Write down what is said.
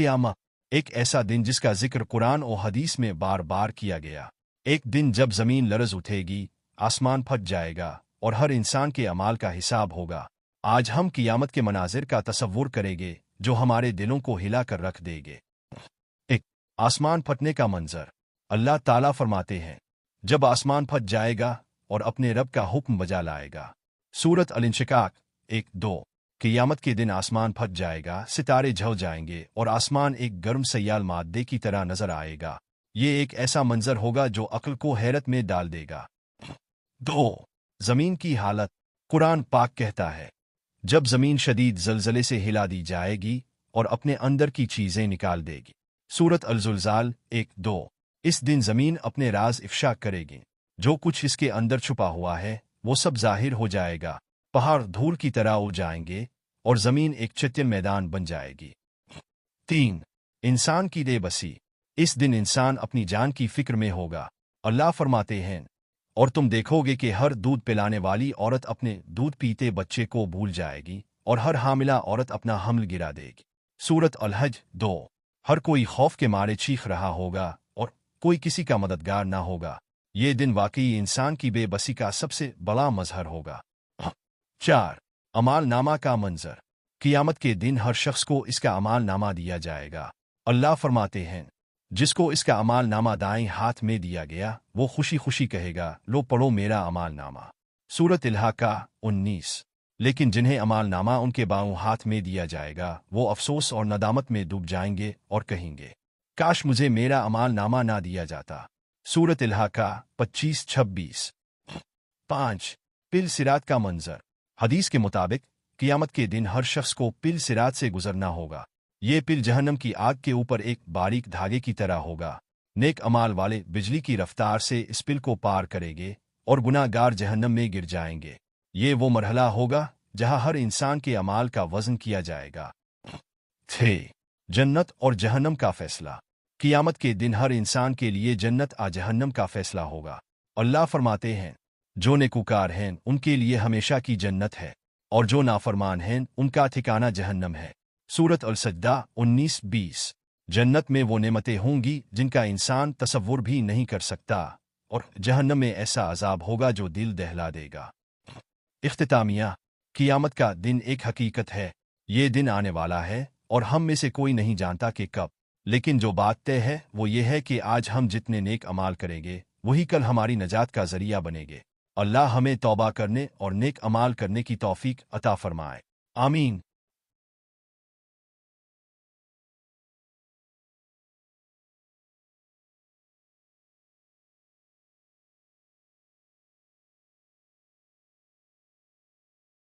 क़यामत, एक ऐसा दिन जिसका जिक्र कुरान और हदीस में बार बार किया गया। एक दिन जब ज़मीन लरज़ उठेगी, आसमान फट जाएगा और हर इंसान के अमाल का हिसाब होगा। आज हम क़यामत के मनाजिर का तसव्वुर करेंगे जो हमारे दिलों को हिला कर रख देंगे। एक, आसमान फटने का मंजर। अल्लाह ताला फरमाते हैं, जब आसमान फट जाएगा और अपने रब का हुक्म बजा लाएगा। सूरत अल-इंशिकाक 1-2। क़यामत के दिन आसमान फट जाएगा, सितारे झल जाएंगे और आसमान एक गर्म सयाल मादे की तरह नजर आएगा। ये एक ऐसा मंजर होगा जो अक्ल को हैरत में डाल देगा। 2, ज़मीन की हालत। कुरान पाक कहता है, जब ज़मीन शदीद ज़लज़ले से हिला दी जाएगी और अपने अंदर की चीज़ें निकाल देगी। सूरत अल-ज़ुलज़ाल 1-2। इस दिन ज़मीन अपने राज इफ़शा करेगी, जो कुछ इसके अंदर छुपा हुआ है वो सब ज़ाहिर हो जाएगा। पहाड़ धूल की तरह उड़ जाएंगे और ज़मीन एक चित्तिल मैदान बन जाएगी। 3, इंसान की बेबसी। इस दिन इंसान अपनी जान की फिक्र में होगा। अल्लाह फरमाते हैं, और तुम देखोगे कि हर दूध पिलाने वाली औरत अपने दूध पीते बच्चे को भूल जाएगी और हर हामिला औरत अपना हमल गिरा देगी। सूरत अल-हज 2। हर कोई खौफ के मारे चीख रहा होगा और कोई किसी का मददगार ना होगा। ये दिन वाकई इंसान की बेबसी का सबसे बड़ा मजहर होगा। 4, अमाल नामा का मंजर। क़यामत के दिन हर शख्स को इसका अमाल नामा दिया जाएगा। अल्लाह फरमाते हैं, जिसको इसका अमाल नामा दाएं हाथ में दिया गया वो खुशी खुशी कहेगा, लो पढ़ो मेरा अमाल नामा। सूरत इल्हाका 19। लेकिन जिन्हें अमाल नामा उनके बाएं हाथ में दिया जाएगा वो अफसोस और नदामत में डूब जाएंगे और कहेंगे, काश मुझे मेरा अमाल नामा ना दिया जाता। सूरत इल्हाका 25-26। 5, पिल सिरात का मंजर। हदीस के मुताबिक क़यामत के दिन हर शख्स को पिल सिरात से गुजरना होगा। ये पिल जहन्नम की आग के ऊपर एक बारीक धागे की तरह होगा। नेक अमाल वाले बिजली की रफ्तार से इस पिल को पार करेंगे और गुनाहगार जहन्नम में गिर जाएंगे। ये वो मरहला होगा जहां हर इंसान के अमाल का वजन किया जाएगा। 6, जन्नत और जहन्नम का फैसला। क़यामत के दिन हर इंसान के लिए जन्नत आ जहन्नम का फैसला होगा। अल्लाह फरमाते हैं, जो नेकूकार हैं उनके लिए हमेशा की जन्नत है और जो नाफरमान हैं उनका ठिकाना जहन्नम है। सूरत अल-सज्दा 19-20। जन्नत में वो नेमतें होंगी जिनका इंसान तसव्वुर भी नहीं कर सकता और जहन्नम में ऐसा अजाब होगा जो दिल दहला देगा। इख्तितामिया। क़यामत का दिन एक हकीकत है। ये दिन आने वाला है और हम में से कोई नहीं जानता कि कब, लेकिन जो बात तय है वो ये है कि आज हम जितने नेक अमाल करेंगे वही कल हमारी नजात का जरिया बनेंगे। अल्लाह हमें तौबा करने और नेक अमाल करने की तौफीक अता फरमाए। आमीन।